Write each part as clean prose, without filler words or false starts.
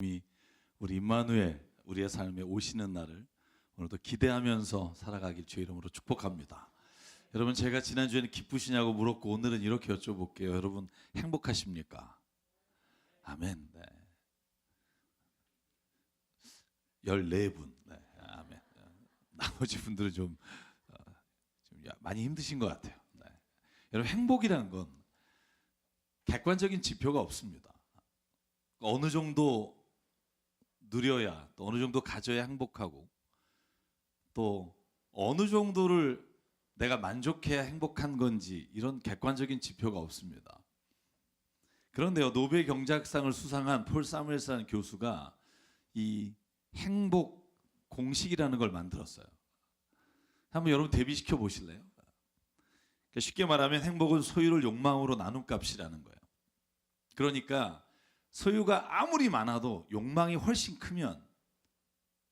우리 임마누엘 우리의 삶에 오시는 날을 오늘도 기대하면서 살아가길 주의 이름으로 축복합니다. 여러분, 제가 지난주에는 기쁘시냐고 물었고 오늘은 이렇게 여쭤볼게요. 여러분 행복하십니까? 아멘. 네. 14분. 네. 아멘. 나머지 분들은 좀 많이 힘드신 것 같아요. 네. 여러분, 행복이라는 건 객관적인 지표가 없습니다. 어느 정도 누려야, 또 어느 정도 가져야 행복하고, 또 어느 정도를 내가 만족해야 행복한 건지 이런 객관적인 지표가 없습니다. 그런데요, 노벨 경제학상을 수상한 폴 사무엘스라는 교수가 이 행복 공식이라는 걸 만들었어요. 한번 여러분 대비시켜 보실래요? 쉽게 말하면 행복은 소유를 욕망으로 나눈 값이라는 거예요. 그러니까 소유가 아무리 많아도 욕망이 훨씬 크면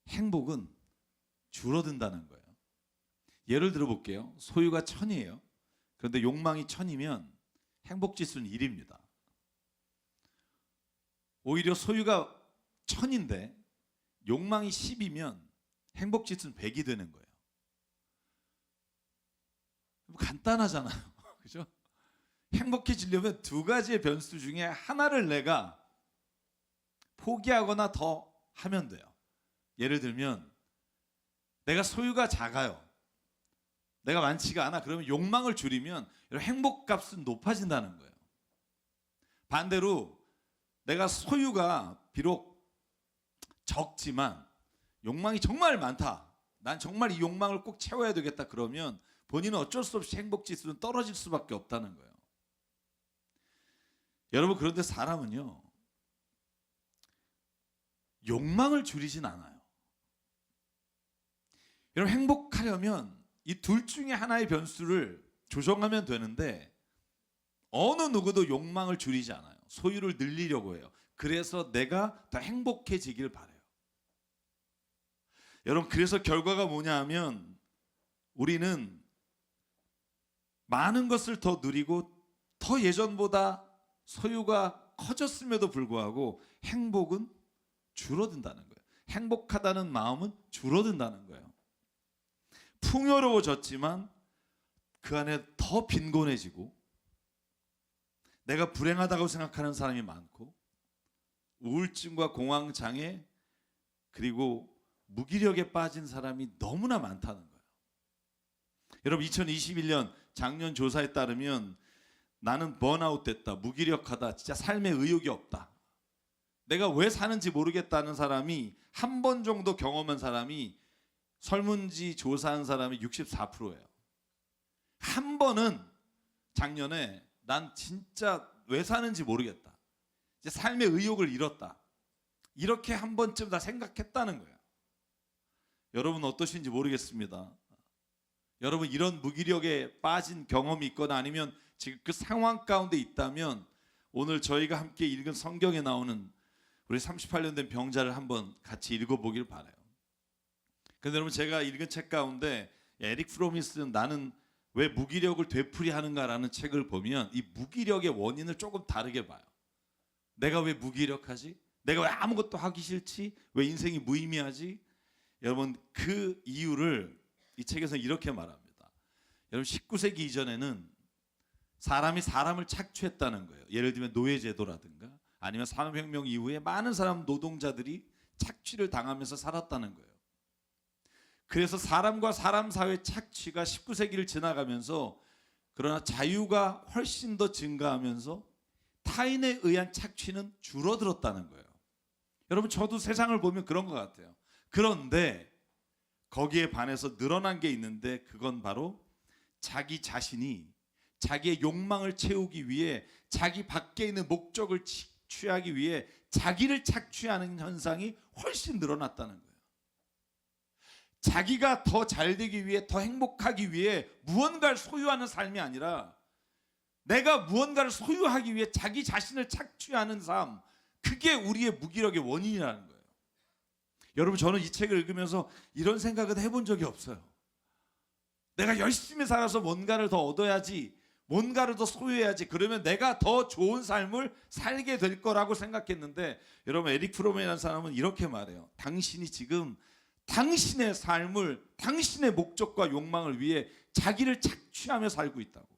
행복은 줄어든다는 거예요. 예를 들어 볼게요. 소유가 1000이에요. 그런데 욕망이 1000이면 행복지수는 1입니다. 오히려 소유가 1000인데 욕망이 10이면 행복지수는 100이 되는 거예요. 간단하잖아요. 그죠? 행복해지려면 두 가지의 변수 중에 하나를 내가 포기하거나 더 하면 돼요. 예를 들면 내가 소유가 작아요. 내가 많지가 않아. 그러면 욕망을 줄이면 행복값은 높아진다는 거예요. 반대로 내가 소유가 비록 적지만 욕망이 정말 많다. 난 정말 이 욕망을 꼭 채워야 되겠다. 그러면 본인은 어쩔 수 없이 행복지수는 떨어질 수밖에 없다는 거예요. 여러분, 그런데 사람은요, 욕망을 줄이진 않아요. 여러분, 행복하려면 이 둘 중에 하나의 변수를 조정하면 되는데 어느 누구도 욕망을 줄이지 않아요. 소유를 늘리려고 해요. 그래서 내가 더 행복해지길 바라요. 여러분, 그래서 결과가 뭐냐 하면 우리는 많은 것을 더 누리고 더 예전보다 소유가 커졌음에도 불구하고 행복은 줄어든다는 거예요. 행복하다는 마음은 줄어든다는 거예요. 풍요로워졌지만 그 안에 더 빈곤해지고, 내가 불행하다고 생각하는 사람이 많고, 우울증과 공황장애 그리고 무기력에 빠진 사람이 너무나 많다는 거예요. 여러분, 2021년 작년 조사에 따르면 나는 번아웃 됐다, 무기력하다, 진짜 삶에 의욕이 없다, 내가 왜 사는지 모르겠다는 사람이 한 번 정도 경험한 사람이 설문지 조사한 사람이 64%예요. 한 번은 작년에 난 진짜 왜 사는지 모르겠다, 이제 삶의 의욕을 잃었다, 이렇게 한 번쯤 다 생각했다는 거예요. 여러분 어떠신지 모르겠습니다. 여러분, 이런 무기력에 빠진 경험이 있거나 아니면 지금 그 상황 가운데 있다면 오늘 저희가 함께 읽은 성경에 나오는 우리 38년 된 병자를 한번 같이 읽어보길 바라요. 근데 여러분, 제가 읽은 책 가운데 에릭 프로미스는 나는 왜 무기력을 되풀이하는가라는 책을 보면 이 무기력의 원인을 조금 다르게 봐요. 내가 왜 무기력하지? 내가 왜 아무것도 하기 싫지? 왜 인생이 무의미하지? 여러분, 그 이유를 이 책에서 이렇게 말합니다. 여러분, 19세기 이전에는 사람이 사람을 착취했다는 거예요. 예를 들면 노예제도라든가 아니면 산업혁명 이후에 많은 사람 노동자들이 착취를 당하면서 살았다는 거예요. 그래서 사람과 사람 사회 착취가 19세기를 지나가면서, 그러나 자유가 훨씬 더 증가하면서 타인에 의한 착취는 줄어들었다는 거예요. 여러분, 저도 세상을 보면 그런 것 같아요. 그런데 거기에 반해서 늘어난 게 있는데, 그건 바로 자기 자신이 자기의 욕망을 채우기 위해 자기 밖에 있는 목적을 취하기 위해 자기를 착취하는 현상이 훨씬 늘어났다는 거예요. 자기가 더 잘 되기 위해, 더 행복하기 위해 무언가를 소유하는 삶이 아니라 내가 무언가를 소유하기 위해 자기 자신을 착취하는 삶, 그게 우리의 무기력의 원인이라는 거예요. 여러분, 저는 이 책을 읽으면서 이런 생각은 해본 적이 없어요. 내가 열심히 살아서 뭔가를 더 얻어야지, 뭔가를 더 소유해야지. 그러면 내가 더 좋은 삶을 살게 될 거라고 생각했는데, 여러분 에릭 프로맨이라는 사람은 이렇게 말해요. 당신이 지금 당신의 삶을 당신의 목적과 욕망을 위해 자기를 착취하며 살고 있다고.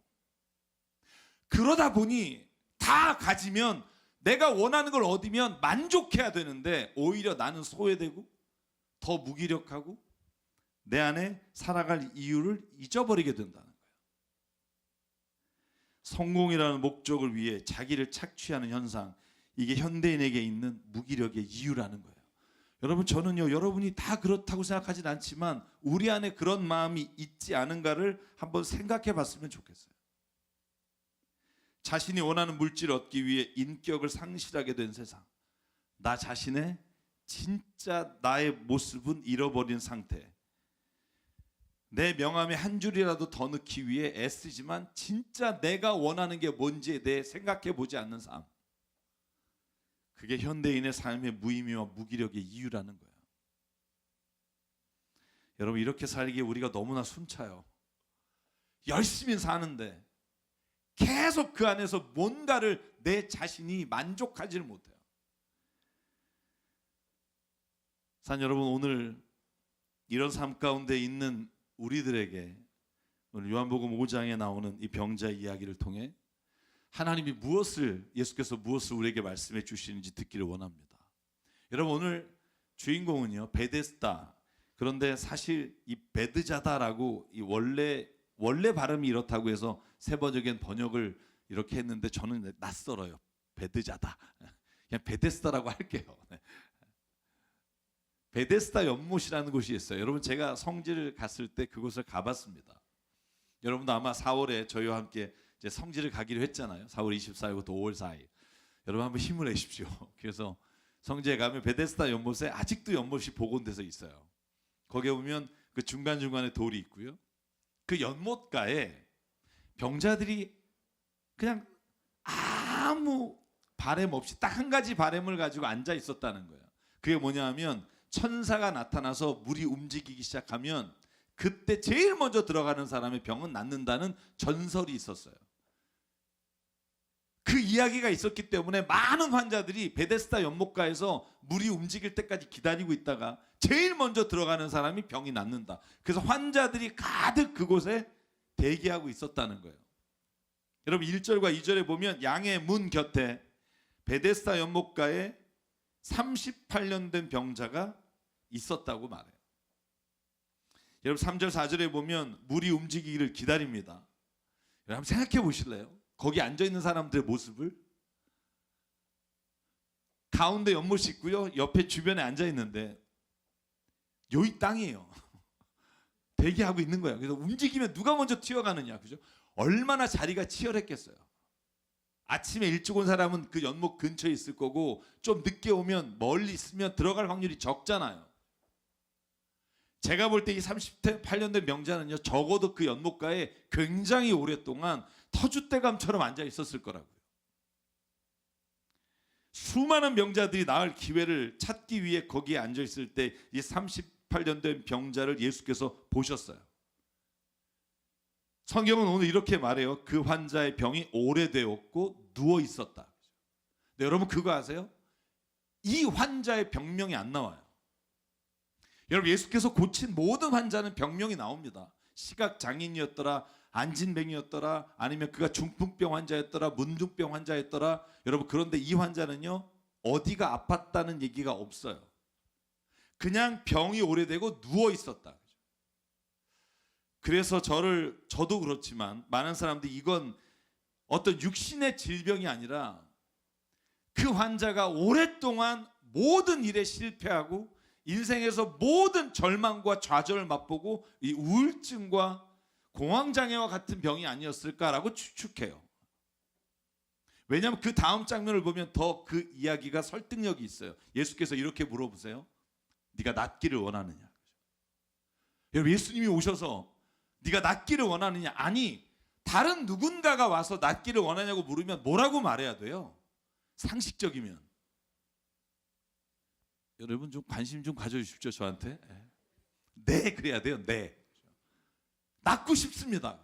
그러다 보니 다 가지면 내가 원하는 걸 얻으면 만족해야 되는데 오히려 나는 소외되고 더 무기력하고 내 안에 살아갈 이유를 잊어버리게 된다는 거예요. 성공이라는 목적을 위해 자기를 착취하는 현상, 이게 현대인에게 있는 무기력의 이유라는 거예요. 여러분, 저는요, 여러분이 다 그렇다고 생각하진 않지만 우리 안에 그런 마음이 있지 않은가를 한번 생각해 봤으면 좋겠어요. 자신이 원하는 물질을 얻기 위해 인격을 상실하게 된 세상, 나 자신의 진짜 나의 모습은 잃어버린 상태, 내 명함에 한 줄이라도 더 넣기 위해 애쓰지만 진짜 내가 원하는 게 뭔지에 대해 생각해 보지 않는 삶, 그게 현대인의 삶의 무의미와 무기력의 이유라는 거예요. 여러분, 이렇게 살기에 우리가 너무나 숨차요. 열심히 사는데 계속 그 안에서 뭔가를 내 자신이 만족하지를 못해요. 산 여러분, 오늘 이런 삶 가운데 있는 우리들에게 오늘 요한복음 5장에 나오는 이 병자의 이야기를 통해 하나님이 예수께서 무엇을 우리에게 말씀해 주시는지 듣기를 원합니다. 여러분, 오늘 주인공은요, 베데스다. 그런데 사실 이 베드자다라고 이 원래 발음이 이렇다고 해서 세번역엔 번역을 이렇게 했는데 저는 낯설어요. 베드자다. 그냥 베데스다라고 할게요. 베데스다 연못이라는 곳이 있어요. 여러분, 제가 성지를 갔을 때 그곳을 가봤습니다. 여러분도 아마 4월에 저희와 함께 이제 성지를 가기로 했잖아요. 4월 24일부터 5월 4일. 여러분 한번 힘을 내십시오. 그래서 성지에 가면 베데스다 연못에 아직도 연못이 복원돼서 있어요. 거기에 보면 그 중간중간에 돌이 있고요. 그 연못가에 병자들이 그냥 아무 바램 없이 딱 한 가지 바램을 가지고 앉아 있었다는 거예요. 그게 뭐냐 하면 천사가 나타나서 물이 움직이기 시작하면 그때 제일 먼저 들어가는 사람의 병은 낫는다는 전설이 있었어요. 그 이야기가 있었기 때문에 많은 환자들이 베데스다 연못가에서 물이 움직일 때까지 기다리고 있다가 제일 먼저 들어가는 사람이 병이 낫는다. 그래서 환자들이 가득 그곳에 대기하고 있었다는 거예요. 여러분, 1절과 2절에 보면 양의 문 곁에 베데스다 연못가에 38년 된 병자가 있었다고 말해요. 여러분, 3절 4절에 보면 물이 움직이기를 기다립니다. 여러분 생각해 보실래요? 거기 앉아 있는 사람들의 모습을. 가운데 연못이 있고요, 옆에 주변에 앉아 있는데 여기 땅이에요. 대기하고 있는 거예요. 그래서 움직이면 누가 먼저 튀어가느냐, 그죠? 얼마나 자리가 치열했겠어요. 아침에 일찍 온 사람은 그 연못 근처에 있을 거고 좀 늦게 오면 멀리 있으면 들어갈 확률이 적잖아요. 제가 볼 때 이 38년 된 명자는요, 적어도 그 연못가에 굉장히 오랫동안 터줏대감처럼 앉아 있었을 거라고요. 수많은 병자들이 나을 기회를 찾기 위해 거기에 앉아 있을 때 이 38년 된 병자를 예수께서 보셨어요. 성경은 오늘 이렇게 말해요. 그 환자의 병이 오래되었고 누워 있었다. 근데 여러분 그거 아세요? 이 환자의 병명이 안 나와요. 여러분, 예수께서 고친 모든 환자는 병명이 나옵니다. 시각 장애인이었더라, 안진뱅이였더라, 아니면 그가 중풍병 환자였더라, 문둥병 환자였더라. 여러분, 그런데 이 환자는요, 어디가 아팠다는 얘기가 없어요. 그냥 병이 오래되고 누워 있었다. 그래서 저도 그렇지만 많은 사람들이 이건 어떤 육신의 질병이 아니라 그 환자가 오랫동안 모든 일에 실패하고 인생에서 모든 절망과 좌절을 맛보고 이 우울증과 공황장애와 같은 병이 아니었을까라고 추측해요. 왜냐하면 그 다음 장면을 보면 더 그 이야기가 설득력이 있어요. 예수께서 이렇게 물어보세요. 네가 낫기를 원하느냐? 여러분, 예수님이 오셔서 네가 낫기를 원하느냐? 아니, 다른 누군가가 와서 낫기를 원하냐고 물으면 뭐라고 말해야 돼요? 상식적이면. 여러분 좀 관심 좀 가져주십시오, 저한테. 네, 그래야 돼요. 네. 낫고 싶습니다.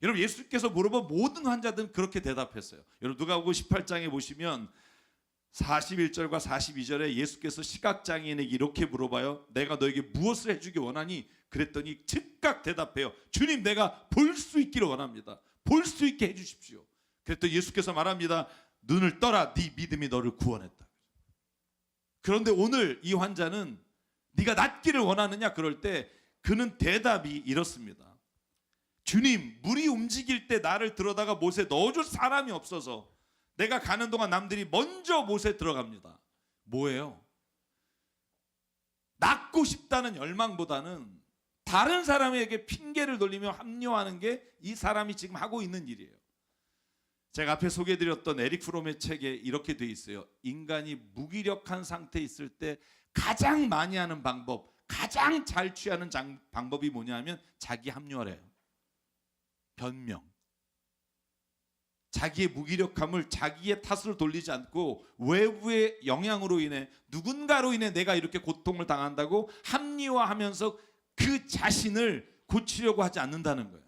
여러분 예수께서 물어본 모든 환자들은 그렇게 대답했어요. 여러분 누가복음 18장에 보시면 41절과 42절에 예수께서 시각장애인에게 이렇게 물어봐요. 내가 너에게 무엇을 해주기 원하니? 그랬더니 즉각 대답해요. 주님, 내가 볼 수 있기를 원합니다. 볼 수 있게 해주십시오. 그랬더니 예수께서 말합니다. 눈을 떠라, 네 믿음이 너를 구원했다. 그런데 오늘 이 환자는 네가 낫기를 원하느냐? 그럴 때 그는 대답이 이렇습니다. 주님, 물이 움직일 때 나를 들어다가 못에 넣어줄 사람이 없어서 내가 가는 동안 남들이 먼저 못에 들어갑니다. 뭐예요? 낫고 싶다는 열망보다는 다른 사람에게 핑계를 돌리며 합리화하는 게 이 사람이 지금 하고 있는 일이에요. 제가 앞에 소개해드렸던 에릭 프롬의 책에 이렇게 돼 있어요. 인간이 무기력한 상태에 있을 때 가장 많이 하는 방법, 가장 잘 취하는 방법이 뭐냐면 자기 합리화래요. 변명. 자기의 무기력함을 자기의 탓으로 돌리지 않고 외부의 영향으로 인해 누군가로 인해 내가 이렇게 고통을 당한다고 합리화하면서 그 자신을 고치려고 하지 않는다는 거예요.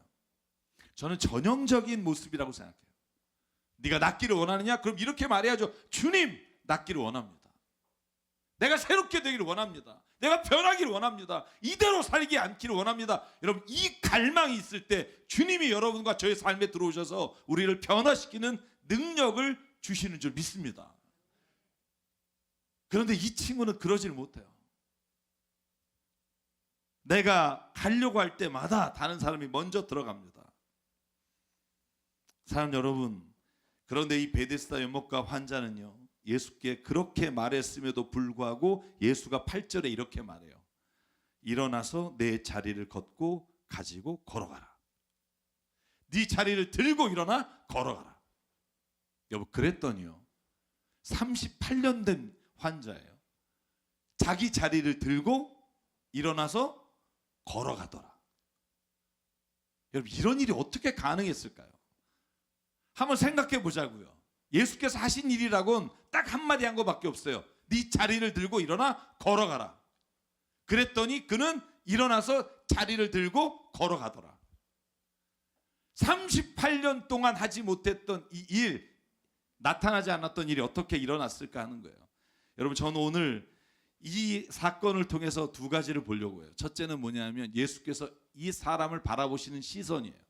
저는 전형적인 모습이라고 생각해요. 네가 낫기를 원하느냐? 그럼 이렇게 말해야죠. 주님, 낫기를 원합니다. 내가 새롭게 되기를 원합니다. 내가 변하기를 원합니다. 이대로 살기 않기를 원합니다. 여러분, 이 갈망이 있을 때 주님이 여러분과 저의 삶에 들어오셔서 우리를 변화시키는 능력을 주시는 줄 믿습니다. 그런데 이 친구는 그러질 못해요. 내가 가려고 할 때마다 다른 사람이 먼저 들어갑니다. 사람 여러분, 그런데 이 베데스다 연못가 환자는요, 예수께 그렇게 말했음에도 불구하고 예수가 8절에 이렇게 말해요. 일어나서 내 자리를 걷고 가지고 걸어가라. 네 자리를 들고 일어나 걸어가라. 여러분, 그랬더니요, 38년 된 환자예요. 자기 자리를 들고 일어나서 걸어가더라. 여러분, 이런 일이 어떻게 가능했을까요? 한번 생각해 보자고요. 예수께서 하신 일이라고는 딱 한마디 한 것밖에 없어요. 네 자리를 들고 일어나 걸어가라. 그랬더니 그는 일어나서 자리를 들고 걸어가더라. 38년 동안 하지 못했던 이 일, 나타나지 않았던 일이 어떻게 일어났을까 하는 거예요. 여러분, 저는 오늘 이 사건을 통해서 두 가지를 보려고 해요. 첫째는 뭐냐면 예수께서 이 사람을 바라보시는 시선이에요.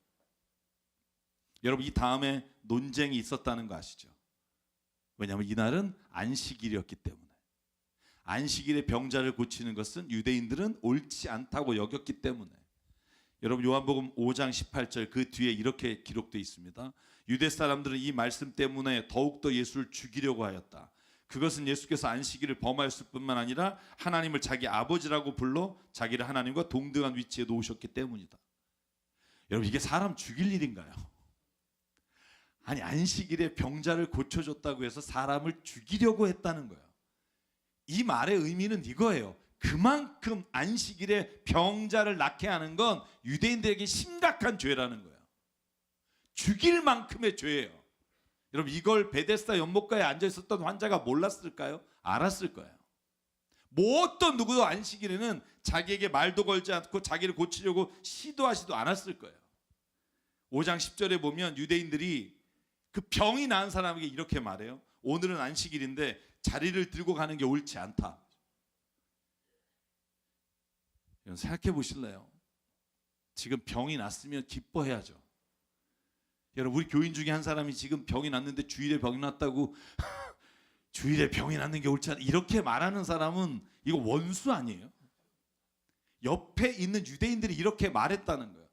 여러분, 이 다음에 논쟁이 있었다는 거 아시죠? 왜냐하면 이날은 안식일이었기 때문에. 안식일에 병자를 고치는 것은 유대인들은 옳지 않다고 여겼기 때문에. 여러분, 요한복음 5장 18절 그 뒤에 이렇게 기록되어 있습니다. 유대 사람들은 이 말씀 때문에 더욱더 예수를 죽이려고 하였다. 그것은 예수께서 안식일을 범하였을 뿐만 아니라 하나님을 자기 아버지라고 불러 자기를 하나님과 동등한 위치에 놓으셨기 때문이다. 여러분, 이게 사람 죽일 일인가요? 아니, 안식일에 병자를 고쳐줬다고 해서 사람을 죽이려고 했다는 거예요. 이 말의 의미는 이거예요. 그만큼 안식일에 병자를 낫게 하는 건 유대인들에게 심각한 죄라는 거예요. 죽일 만큼의 죄예요. 여러분, 이걸 베데스다 연못가에 앉아 있었던 환자가 몰랐을까요? 알았을 거예요. 뭐 어떤 누구도 안식일에는 자기에게 말도 걸지 않고 자기를 고치려고 시도하지도 않았을 거예요. 5장 10절에 보면 유대인들이 그 병이 나은 사람에게 이렇게 말해요. 오늘은 안식일인데 자리를 들고 가는 게 옳지 않다. 생각해 보실래요? 지금 병이 났으면 기뻐해야죠. 여러분, 우리 교인 중에 한 사람이 지금 병이 났는데 주일에 병이 났다고 주일에 병이 났는 게 옳지 않다 이렇게 말하는 사람은 이거 원수 아니에요? 옆에 있는 유대인들이 이렇게 말했다는 거예요.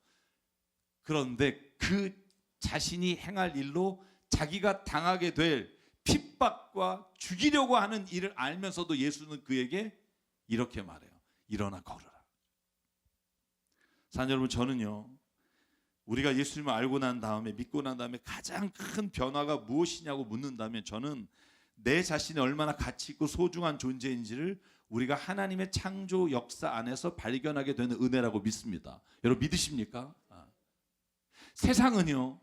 그런데 그 자신이 행할 일로 자기가 당하게 될 핍박과 죽이려고 하는 일을 알면서도 예수는 그에게 이렇게 말해요. 일어나 걸어라. 사랑 여러분, 저는요, 우리가 예수님을 알고 난 다음에, 믿고 난 다음에 가장 큰 변화가 무엇이냐고 묻는다면 저는 내 자신이 얼마나 가치 있고 소중한 존재인지를 우리가 하나님의 창조 역사 안에서 발견하게 되는 은혜라고 믿습니다. 여러분, 믿으십니까? 세상은요,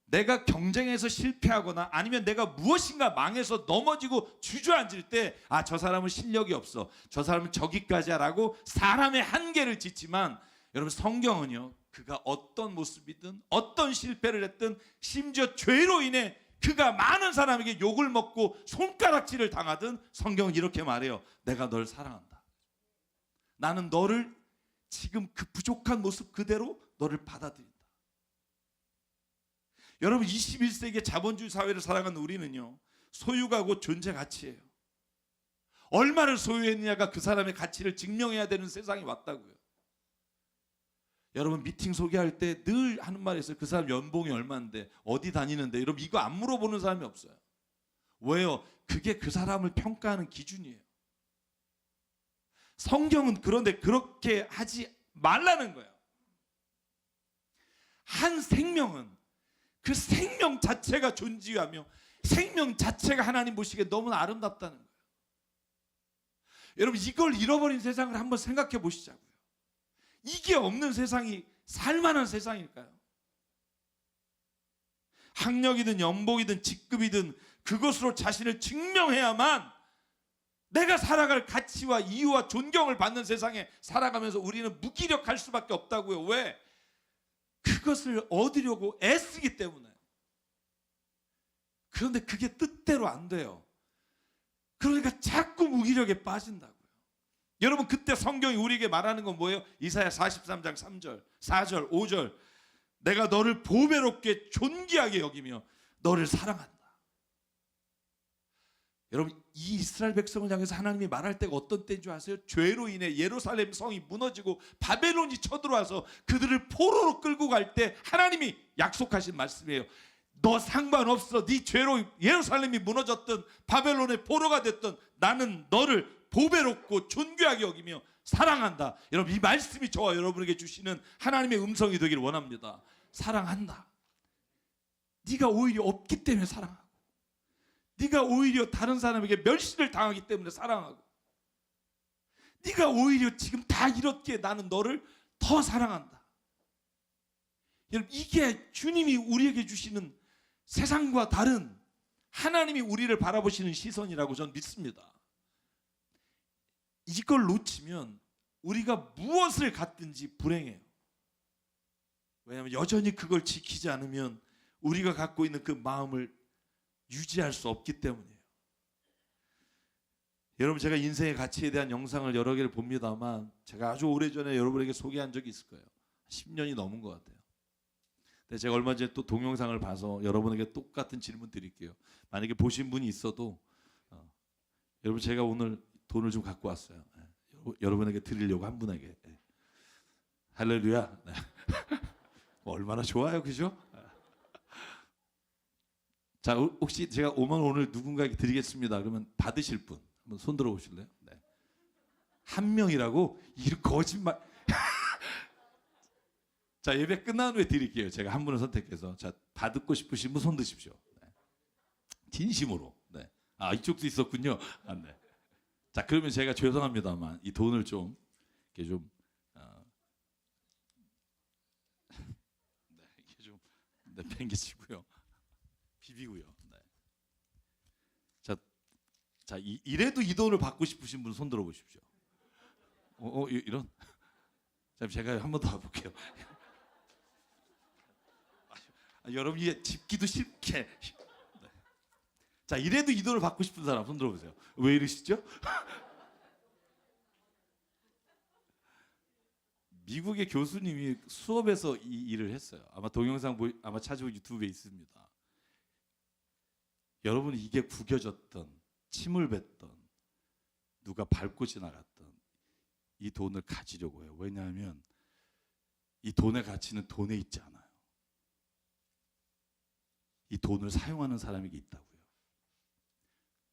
내가 경쟁에서 실패하거나 아니면 내가 무엇인가 망해서 넘어지고 주저앉을 때 아, 저 사람은 실력이 없어, 저 사람은 저기까지야 라고 사람의 한계를 짓지만 여러분 성경은요, 그가 어떤 모습이든 어떤 실패를 했든 심지어 죄로 인해 그가 많은 사람에게 욕을 먹고 손가락질을 당하든 성경은 이렇게 말해요. 내가 널 사랑한다. 나는 너를 지금 그 부족한 모습 그대로 너를 받아들인다. 여러분 21세기의 자본주의 사회를 살아가는 우리는요, 소유가 곧 존재 가치예요. 얼마를 소유했느냐가 그 사람의 가치를 증명해야 되는 세상이 왔다고요. 여러분 미팅 소개할 때 늘 하는 말이 있어요. 그 사람 연봉이 얼마인데, 어디 다니는데. 여러분 이거 안 물어보는 사람이 없어요. 왜요? 그게 그 사람을 평가하는 기준이에요. 성경은 그런데 그렇게 하지 말라는 거예요. 한 생명은 그 생명 자체가 존귀하며 생명 자체가 하나님 보시기에 너무나 아름답다는 거예요. 여러분 이걸 잃어버린 세상을 한번 생각해 보시자고요. 이게 없는 세상이 살만한 세상일까요? 학력이든 연봉이든 직급이든 그것으로 자신을 증명해야만 내가 살아갈 가치와 이유와 존경을 받는 세상에 살아가면서 우리는 무기력할 수밖에 없다고요. 왜? 그것을 얻으려고 애쓰기 때문에. 그런데 그게 뜻대로 안 돼요. 그러니까 자꾸 무기력에 빠진다고요. 여러분 그때 성경이 우리에게 말하는 건 뭐예요? 이사야 43장 3절, 4절, 5절. 내가 너를 보배롭게 존귀하게 여기며 너를 사랑한다. 여러분 이 이스라엘 백성을 향해서 하나님이 말할 때가 어떤 때인 줄 아세요? 죄로 인해 예루살렘 성이 무너지고 바벨론이 쳐들어와서 그들을 포로로 끌고 갈 때 하나님이 약속하신 말씀이에요. 너 상관없어. 네 죄로 예루살렘이 무너졌든 바벨론의 포로가 됐든 나는 너를 보배롭고 존귀하게 여기며 사랑한다. 여러분 이 말씀이 저와 여러분에게 주시는 하나님의 음성이 되기를 원합니다. 사랑한다. 네가 오히려 없기 때문에 사랑하고, 네가 오히려 다른 사람에게 멸시를 당하기 때문에 사랑하고, 네가 오히려 지금 다 잃었기에 나는 너를 더 사랑한다. 여러분 이게 주님이 우리에게 주시는 세상과 다른 하나님이 우리를 바라보시는 시선이라고 저는 믿습니다. 이걸 놓치면 우리가 무엇을 갖든지 불행해요. 왜냐하면 여전히 그걸 지키지 않으면 우리가 갖고 있는 그 마음을 유지할 수 없기 때문이에요. 여러분 제가 인생의 가치에 대한 영상을 여러 개를 봅니다만 제가 아주 오래전에 여러분에게 소개한 적이 있을 거예요. 10년이 넘은 것 같아요. 근데 제가 얼마 전에 또 동영상을 봐서 여러분에게 똑같은 질문 드릴게요. 만약에 보신 분이 있어도 여러분 제가 오늘 돈을 좀 갖고 왔어요. 여러분에게 드리려고 한 분에게. 할렐루야. 네. 얼마나 좋아요, 그죠? 자, 혹시 제가 5만 원 오늘 누군가에게 드리겠습니다. 그러면 받으실 분 한번 손 들어 보실래요? 네. 한 명이라고? 이 거짓말. 자, 예배 끝난 후에 드릴게요. 제가 한 분을 선택해서. 자, 받고 싶으신 분 손 드십시오. 네. 진심으로. 네. 아, 이쪽도 있었군요. 아, 네. 자, 그러면 제가 죄송합니다만 이 돈을 좀 이렇게 좀 네, 이렇게 좀 네, 팽개치고요. 비비고요. 네. 자, 이래도 이 돈을 받고 싶으신 분 손 들어 보십시오. 이런. 자, 제가 한 번 더 볼게요. 여러분이 집기도 싫게. 네. 자, 이래도 이 돈을 받고 싶은 사람 손 들어 보세요. 왜 이러시죠? 미국의 교수님이 수업에서 이 일을 했어요. 아마 동영상 아마 찾아보면 유튜브에 있습니다. 여러분 이게 구겨졌던, 침을 뱉던, 누가 밟고 지나갔던 이 돈을 가지려고 해요. 왜냐하면 이 돈의 가치는 돈에 있지 않아요. 이 돈을 사용하는 사람에게 있다고요.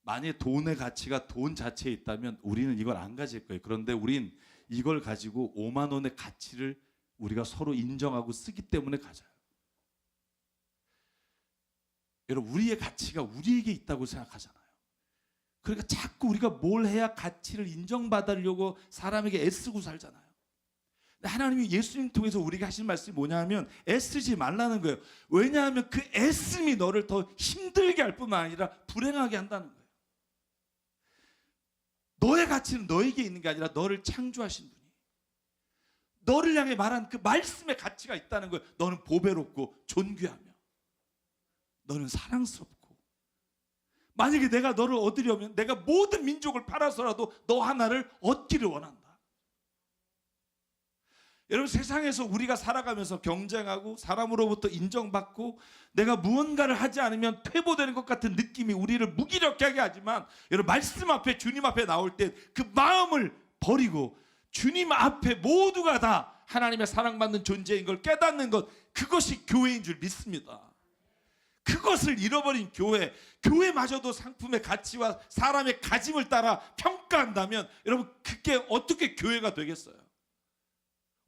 만약에 돈의 가치가 돈 자체에 있다면 우리는 이걸 안 가질 거예요. 그런데 우린 이걸 가지고 5만 원의 가치를 우리가 서로 인정하고 쓰기 때문에 가져요. 여러분 우리의 가치가 우리에게 있다고 생각하잖아요. 그러니까 자꾸 우리가 뭘 해야 가치를 인정받으려고 사람에게 애쓰고 살잖아요. 하나님이 예수님 통해서 우리에게 하신 말씀이 뭐냐 하면 애쓰지 말라는 거예요. 왜냐하면 그 애씀이 너를 더 힘들게 할 뿐만 아니라 불행하게 한다는 거예요. 너의 가치는 너에게 있는 게 아니라 너를 창조하신 분이, 너를 향해 말한 그 말씀의 가치가 있다는 거예요. 너는 보배롭고 존귀하며 너는 사랑스럽고, 만약에 내가 너를 얻으려면 내가 모든 민족을 팔아서라도 너 하나를 얻기를 원한다. 여러분, 세상에서 우리가 살아가면서 경쟁하고 사람으로부터 인정받고 내가 무언가를 하지 않으면 퇴보되는 것 같은 느낌이 우리를 무기력하게 하지만, 여러분, 말씀 앞에, 주님 앞에 나올 때 그 마음을 버리고 주님 앞에 모두가 다 하나님의 사랑받는 존재인 걸 깨닫는 것, 그것이 교회인 줄 믿습니다. 그것을 잃어버린 교회마저도 상품의 가치와 사람의 가짐을 따라 평가한다면 여러분, 그게 어떻게 교회가 되겠어요?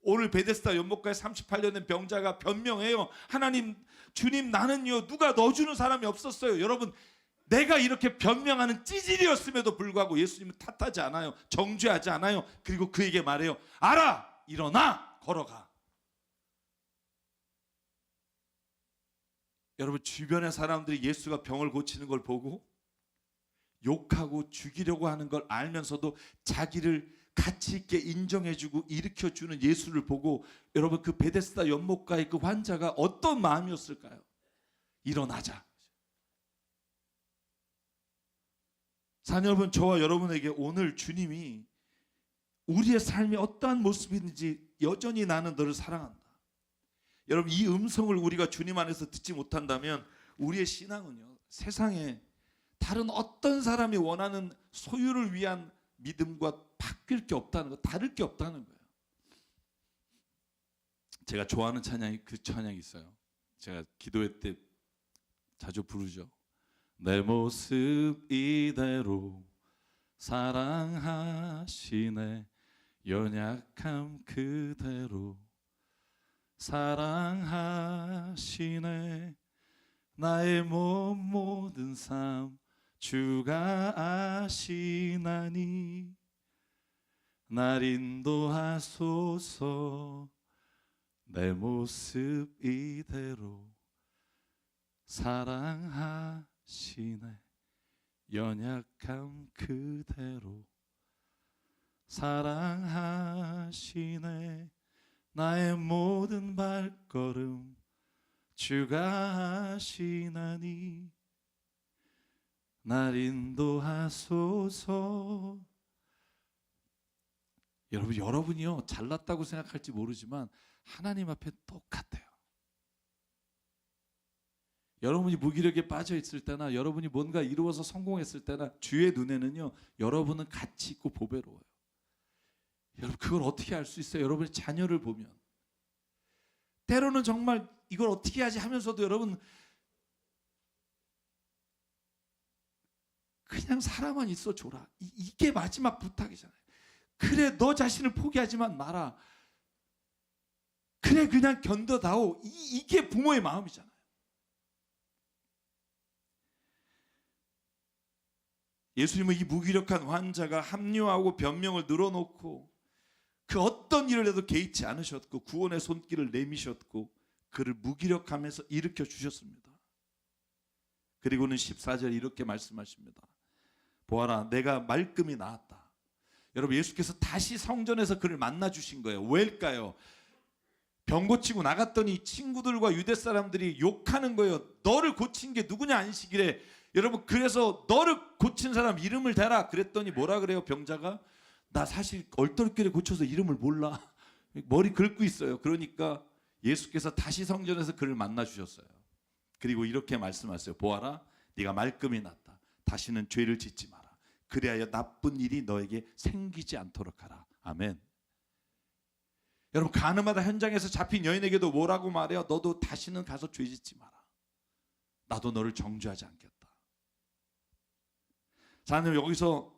오늘 베데스다 연못가에 38년 된 병자가 변명해요. 하나님, 주님, 나는요 누가 넣어주는 사람이 없었어요. 여러분, 내가 이렇게 변명하는 찌질이었음에도 불구하고 예수님은 탓하지 않아요. 정죄하지 않아요. 그리고 그에게 말해요. 알아, 일어나, 걸어가. 여러분, 주변의 사람들이 예수가 병을 고치는 걸 보고 욕하고 죽이려고 하는 걸 알면서도 자기를 가치 있게 인정해주고 일으켜주는 예수를 보고, 여러분, 그 베데스다 연못가의 그 환자가 어떤 마음이었을까요? 일어나자. 사랑 여러분, 저와 여러분에게 오늘 주님이 우리의 삶이 어떠한 모습인지 여전히 나는 너를 사랑한다. 여러분, 이 음성을 우리가 주님 안에서 듣지 못한다면 우리의 신앙은요, 세상에 다른 어떤 사람이 원하는 소유를 위한 믿음과 바뀔 게 없다는 거, 다를 게 없다는 거예요. 제가 좋아하는 찬양이 그 찬양이 있어요. 제가 기도회 때 자주 부르죠. 내 모습 이대로 사랑하시네, 연약함 그대로 사랑하시네, 나의 몸 모든 삶 주가 아시나니 날 인도하소서, 내 모습 이대로 사랑하시네, 연약함 그대로 사랑하시네, 나의 모든 발걸음 주가 아시나니 날 인도하소서. 여러분이요 잘났다고 생각할지 모르지만 하나님 앞에 똑같아요. 여러분이 무기력에 빠져 있을 때나 여러분이 뭔가 이루어서 성공했을 때나 주의 눈에는요 여러분은 가치 있고 보배로워요. 여러분, 그걸 어떻게 알 수 있어요? 여러분의 자녀를 보면 때로는 정말 이걸 어떻게 하지 하면서도 여러분 그냥 살아만 있어 줘라. 이게 마지막 부탁이잖아요. 그래, 너 자신을 포기하지만 마라. 그래, 그냥 견뎌다오. 이게 부모의 마음이잖아요. 예수님은 이 무기력한 환자가 합류하고 변명을 늘어놓고 그 어떤 일을 해도 개의치 않으셨고 구원의 손길을 내미셨고 그를 무기력하면서 일으켜 주셨습니다. 그리고는 14절 이렇게 말씀하십니다. 보아라, 내가 말끔히 나았다. 여러분, 예수께서 다시 성전에서 그를 만나 주신 거예요. 왜일까요? 병 고치고 나갔더니 친구들과 유대 사람들이 욕하는 거예요. 너를 고친 게 누구냐 안식일에. 여러분, 그래서 너를 고친 사람 이름을 대라 그랬더니 뭐라 그래요? 병자가 나 사실 얼떨결에 고쳐서 이름을 몰라. 머리 긁고 있어요. 그러니까 예수께서 다시 성전에서 그를 만나 주셨어요. 그리고 이렇게 말씀하세요. 보아라, 네가 말끔히 났다. 다시는 죄를 짓지 마라. 그리하여 나쁜 일이 너에게 생기지 않도록 하라. 아멘. 여러분, 가늠하다 현장에서 잡힌 여인에게도 뭐라고 말해요? 너도 다시는 가서 죄 짓지 마라. 나도 너를 정죄하지 않겠다. 자, 여기서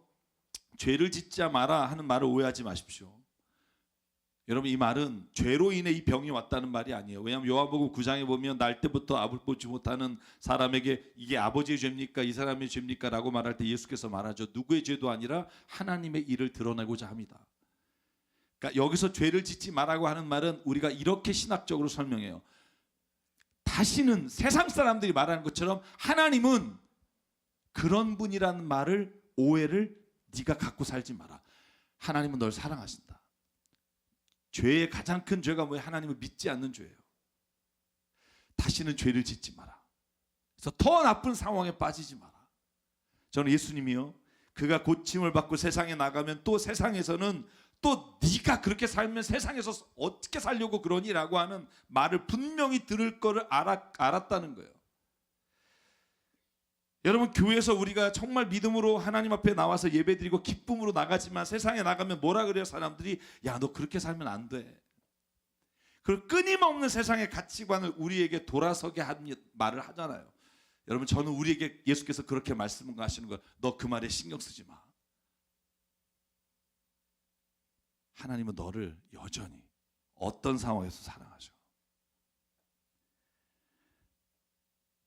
죄를 짓지 마라 하는 말을 오해하지 마십시오. 여러분, 이 말은 죄로 인해 이 병이 왔다는 말이 아니에요. 왜냐하면 요한복음 9장에 보면 날 때부터 아버지 보지 못하는 사람에게 이게 아버지의 죄입니까? 이 사람의 죄입니까? 라고 말할 때 예수께서 말하죠. 누구의 죄도 아니라 하나님의 일을 드러내고자 합니다. 그러니까 여기서 죄를 짓지 말라고 하는 말은 우리가 이렇게 신학적으로 설명해요. 다시는 세상 사람들이 말하는 것처럼 하나님은 그런 분이라는 말을, 오해를 네가 갖고 살지 마라. 하나님은 널 사랑하신다. 죄의 가장 큰 죄가 뭐예요? 하나님을 믿지 않는 죄예요. 다시는 죄를 짓지 마라. 그래서 더 나쁜 상황에 빠지지 마라. 저는 예수님이요, 그가 고침을 받고 세상에 나가면 또 세상에서는 또 네가 그렇게 살면 세상에서 어떻게 살려고 그러니라고 하는 말을 분명히 들을 거를 알았다는 거예요. 여러분, 교회에서 우리가 정말 믿음으로 하나님 앞에 나와서 예배드리고 기쁨으로 나가지만 세상에 나가면 뭐라 그래요? 사람들이 야, 너 그렇게 살면 안 돼. 그 끊임없는 세상의 가치관을 우리에게 돌아서게 하는 말을 하잖아요. 여러분, 저는 우리에게 예수께서 그렇게 말씀하시는 거예요. 너 그 말에 신경 쓰지 마. 하나님은 너를 여전히 어떤 상황에서 사랑하셔.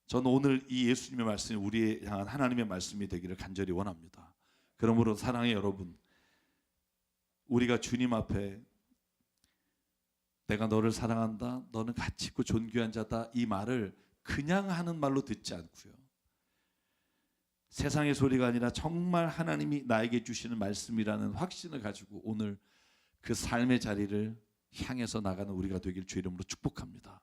저는 오늘 이 예수님의 말씀이 우리에 향한 하나님의 말씀이 되기를 간절히 원합니다. 그러므로 사랑의 여러분, 우리가 주님 앞에 내가 너를 사랑한다, 너는 가치 있고 존귀한 자다, 이 말을 그냥 하는 말로 듣지 않고요, 세상의 소리가 아니라 정말 하나님이 나에게 주시는 말씀이라는 확신을 가지고 오늘 그 삶의 자리를 향해서 나가는 우리가 되길 주 이름으로 축복합니다.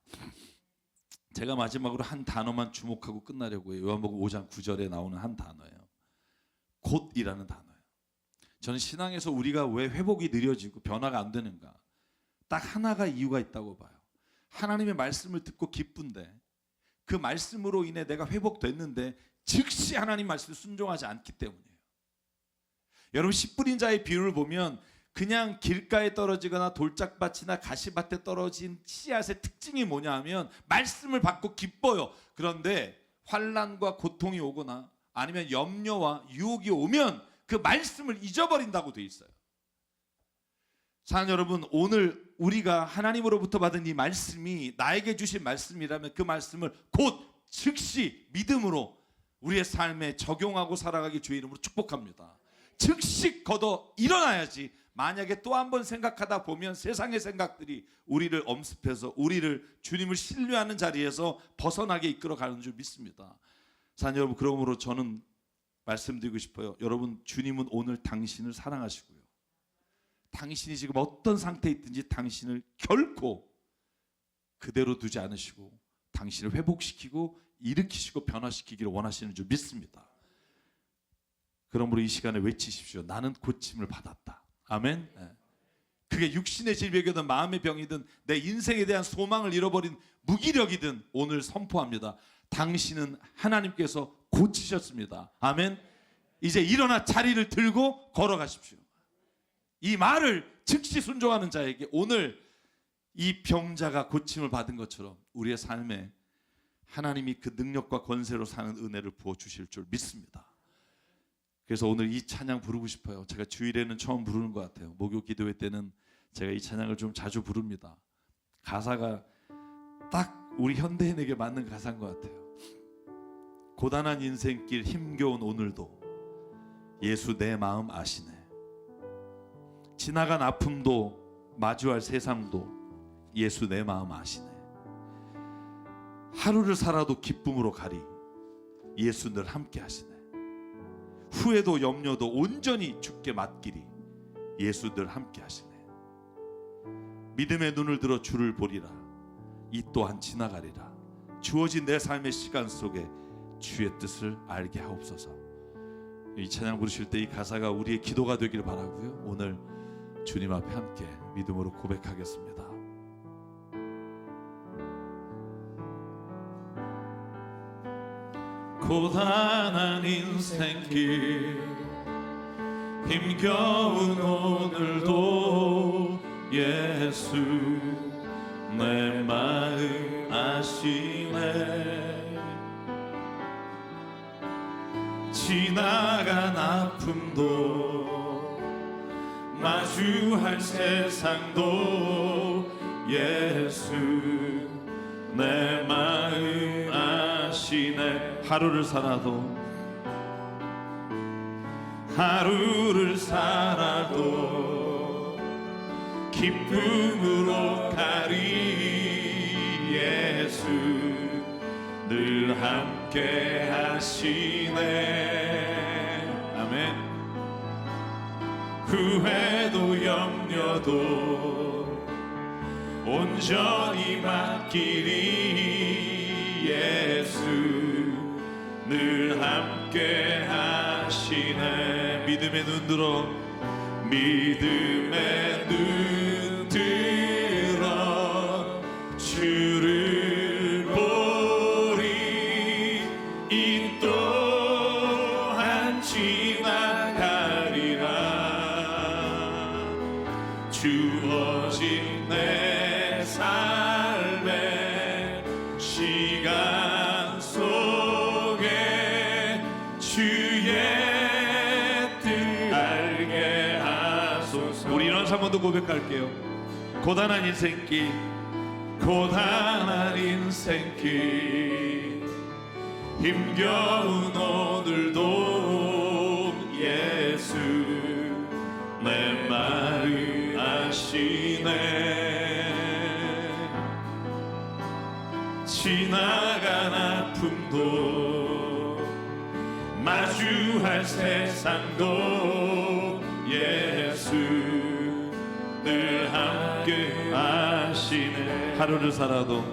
제가 마지막으로 한 단어만 주목하고 끝나려고 해요. 요한복음 5장 9절에 나오는 한 단어예요. 곧이라는 단어예요. 저는 신앙에서 우리가 왜 회복이 느려지고 변화가 안 되는가, 딱 하나가 이유가 있다고 봐요. 하나님의 말씀을 듣고 기쁜데 그 말씀으로 인해 내가 회복됐는데 즉시 하나님 말씀을 순종하지 않기 때문이에요. 여러분, 씨 뿌린 자의 비유를 보면 그냥 길가에 떨어지거나 돌짝밭이나 가시밭에 떨어진 씨앗의 특징이 뭐냐 하면 말씀을 받고 기뻐요. 그런데 환난과 고통이 오거나 아니면 염려와 유혹이 오면 그 말씀을 잊어버린다고 돼 있어요. 사랑하는 여러분, 오늘 우리가 하나님으로부터 받은 이 말씀이 나에게 주신 말씀이라면 그 말씀을 곧 즉시 믿음으로 우리의 삶에 적용하고 살아가기 주의 이름으로 축복합니다. 즉시 걷어 일어나야지. 만약에 또 한 번 생각하다 보면 세상의 생각들이 우리를 엄습해서 우리를 주님을 신뢰하는 자리에서 벗어나게 이끌어가는 줄 믿습니다. 사랑하는 여러분, 그러므로 저는 말씀드리고 싶어요. 여러분, 주님은 오늘 당신을 사랑하시고요, 당신이 지금 어떤 상태에 있든지 당신을 결코 그대로 두지 않으시고 당신을 회복시키고 일으키시고 변화시키기를 원하시는 줄 믿습니다. 그러므로 이 시간에 외치십시오. 나는 고침을 받았다. 아멘. 그게 육신의 질병이든 마음의 병이든 내 인생에 대한 소망을 잃어버린 무기력이든 오늘 선포합니다. 당신은 하나님께서 고치셨습니다. 아멘. 이제 일어나 자리를 들고 걸어가십시오. 이 말을 즉시 순종하는 자에게 오늘 이 병자가 고침을 받은 것처럼 우리의 삶에 하나님이 그 능력과 권세로 사는 은혜를 부어주실 줄 믿습니다. 그래서 오늘 이 찬양 부르고 싶어요. 제가 주일에는 처음 부르는 것 같아요. 목요 기도회 때는 제가 이 찬양을 좀 자주 부릅니다. 가사가 딱 우리 현대인에게 맞는 가사인 것 같아요. 고단한 인생길 힘겨운 오늘도 예수 내 마음 아시네. 지나간 아픔도 마주할 세상도 예수 내 마음 아시네. 하루를 살아도 기쁨으로 가리 예수 늘 함께 하시네. 후회도 염려도 온전히 주께 맡기리 예수 늘 함께 하시네. 믿음의 눈을 들어 주를 보리라 이 또한 지나가리라. 주어진 내 삶의 시간 속에 주의 뜻을 알게 하옵소서. 이 찬양 부르실 때 이 가사가 우리의 기도가 되기를 바라고요. 오늘 주님 앞에 함께 믿음으로 고백하겠습니다. 고단한 인생길 힘겨운 오늘도 예수 내 마음 아시네. 지나간 아픔도 마주할 세상도 예수 내 마음 아시네. 하루를 살아도 기쁨으로 가리 예수 늘 함께 하시네. 아멘. 후회도 염려도 온전히 맡기리. 예수 늘 함께 하시네. 믿음의 눈 들어, 믿음의 눈 들어 주를 보리. 이 또한 지나가리라. 주어진 내 삶의 시간 속에 주의 뜻 알게 하소서. 우리 일어나서 한 번 더 고백할게요. 고단한 인생길, 고단한 인생길, 힘겨운 오늘도 예수 내 말을 아시네. 지나간 아픔도 마주할 세상도 예수 늘 함께 하시네. 하루를 살아도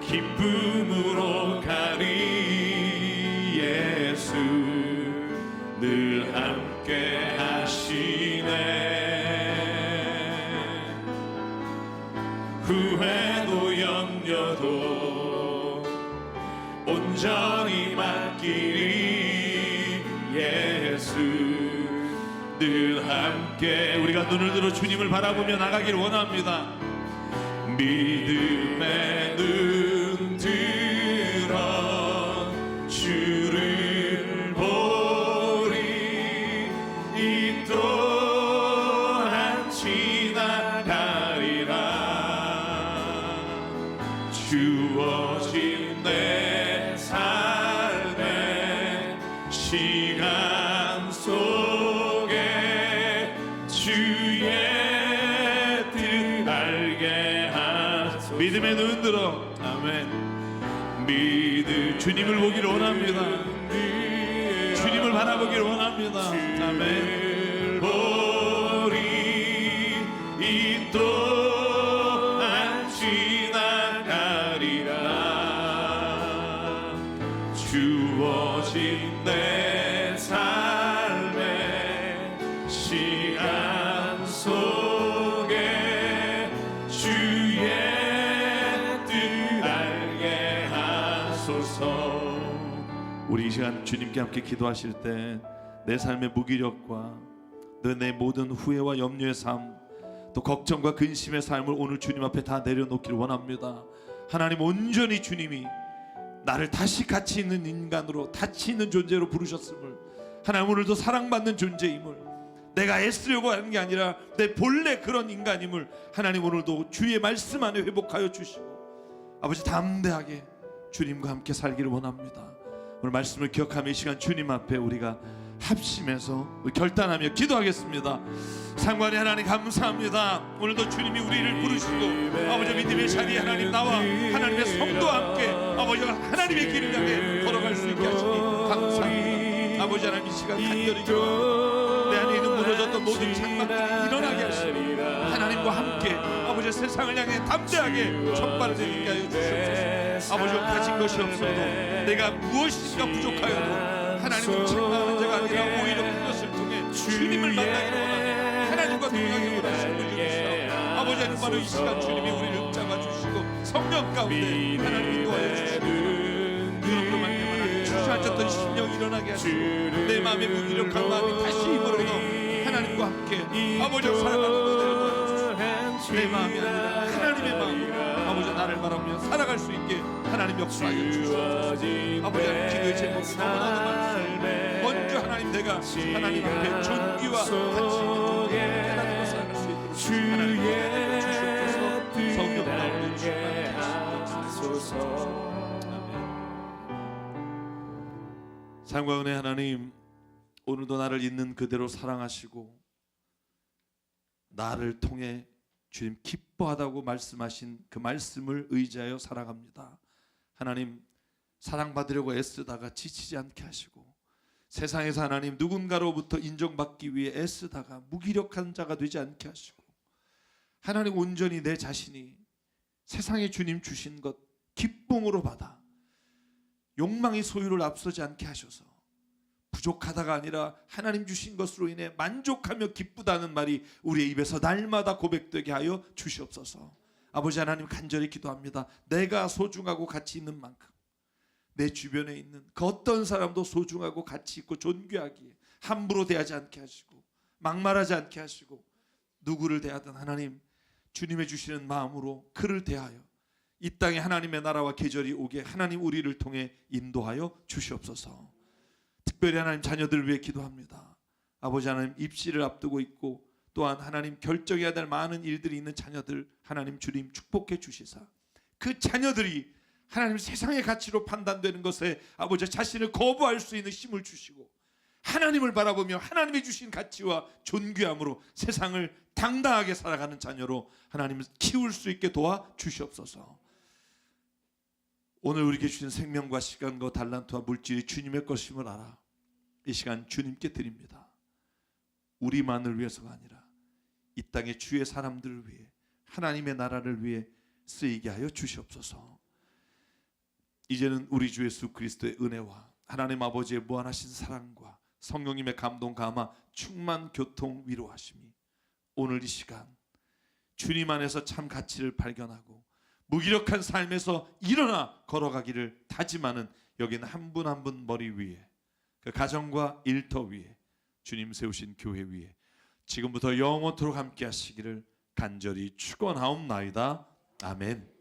기쁨으로 가리. 예수 늘 함께 하시네. 후회도 염려도 온전히 맡기리. 예수 늘 함께. 우리가 눈을 들어 주님을 바라보며 나가길 원합니다. 믿음의 눈 들어 주를 보리. 이 또한 지나가리라. 주어진 내 삶의 시간 속에 주의 뜻 알게 하소서. 믿음의 눈 들어. 아멘. 주님을 보기를 원합니다. 주님을 바라보기를 원합니다. 아멘. 보리 이 또한 지나가리라. 주어진 내 삶의 시간 속에 주의 뜻 알게 하소서. 우리 이 시간 주님께 함께 기도하실 때 내 삶의 무기력과 내 모든 후회와 염려의 삶, 또 걱정과 근심의 삶을 오늘 주님 앞에 다 내려놓기를 원합니다. 하나님, 온전히 주님이 나를 다시 가치 있는 인간으로, 가치 있는 존재로 부르셨음을, 하나님 오늘도 사랑받는 존재임을, 내가 애쓰려고 하는 게 아니라 내 본래 그런 인간임을 하나님 오늘도 주의 말씀 안에 회복하여 주시고, 아버지 담대하게 주님과 함께 살기를 원합니다. 오늘 말씀을 기억하며 이 시간 주님 앞에 우리가 합심해서 결단하며 기도하겠습니다. 상관의 하나님 감사합니다. 오늘도 주님이 우리를 부르시고 아버지 믿음의 자리에 하나님 나와 하나님의 성도와 함께 아버지가 하나님의 길을 향해 걸어갈 수 있게 하시니 감사합니다. 아버지 하나님 이 시간 간절히 기도합니다. 내 안에 있는 무너졌던 모든 장막들이 일어나게 하시니 하나님과 함께 아버지 세상을 향해 담대하게 첫발을 내딛게 하여 주시옵소서. 아버지가 가진 것이 없어도 내가 무엇인가 부족하여도 하나님을 책망하는 자가 아니라 오히려 그것을 통해 주님을 만나기를 원하는 하나님과 동행하기를 원하시는 분이시오. 아버지 하나님 바로 이 시간 주님이 우리를 붙잡아 주시고 성령 가운데 하나님 인도하여 주시고 그러므로 말미암아 주저앉았던 심령이 일어나게 하시고 내 마음의 무기력한 마음이 다시 힘을 얻어 하나님과 함께 아버지와 살아가는 데 내려놓아 주시고 내 마음이 아니라 하나님의 마음으로 아버지 나를 바라보며 살아갈 수 있게 하나님 역사하여 주시옵소서. 아버지 하나님 기도의 제목이 너무나도 많습니다. 먼저 하나님 내가 하나님 앞에 존귀와 가치 있는 깨닫고 살아갈 수 있도록 하나님 주시옵소서. 성령 가운데 주시옵소서. 삶과 은혜 하나님, 오늘도 나를 있는 그대로 사랑하시고 나를 통해 주님 기뻐하다고 말씀하신 그 말씀을 의지하여 살아갑니다. 하나님, 사랑받으려고 애쓰다가 지치지 않게 하시고 세상에서 하나님 누군가로부터 인정받기 위해 애쓰다가 무기력한 자가 되지 않게 하시고, 하나님 온전히 내 자신이 세상에 주님 주신 것 기쁨으로 받아 욕망이 소유를 앞서지 않게 하셔서 부족하다가 아니라 하나님 주신 것으로 인해 만족하며 기쁘다는 말이 우리의 입에서 날마다 고백되게 하여 주시옵소서. 아버지 하나님, 간절히 기도합니다. 내가 소중하고 가치 있는 만큼 내 주변에 있는 그 어떤 사람도 소중하고 가치 있고 존귀하기에 함부로 대하지 않게 하시고 막말하지 않게 하시고, 누구를 대하든 하나님 주님의 주시는 마음으로 그를 대하여 이 땅에 하나님의 나라와 계절이 오게 하나님 우리를 통해 인도하여 주시옵소서. 특별히 하나님 자녀들을 위해 기도합니다. 아버지 하나님, 입시를 앞두고 있고 또한 하나님 결정해야 될 많은 일들이 있는 자녀들 하나님 주님 축복해 주시사, 그 자녀들이 하나님 세상의 가치로 판단되는 것에 아버지 자신을 거부할 수 있는 힘을 주시고, 하나님을 바라보며 하나님이 주신 가치와 존귀함으로 세상을 당당하게 살아가는 자녀로 하나님을 키울 수 있게 도와 주시옵소서. 오늘 우리에게 주신 생명과 시간과 달란트와 물질이 주님의 것임을 알아 이 시간 주님께 드립니다. 우리만을 위해서가 아니라 이 땅의 주의 사람들을 위해, 하나님의 나라를 위해 쓰이게 하여 주시옵소서. 이제는 우리 주 예수 그리스도의 은혜와 하나님 아버지의 무한하신 사랑과 성령님의 감동 감화 충만 교통 위로하심이 오늘 이 시간 주님 안에서 참 가치를 발견하고 무기력한 삶에서 일어나 걸어가기를 다짐하는 여기는 한 분 한 분 머리 위에, 그 가정과 일터 위에, 주님 세우신 교회 위에 지금부터 영원토록 함께 하시기를 간절히 축원하옵나이다. 아멘.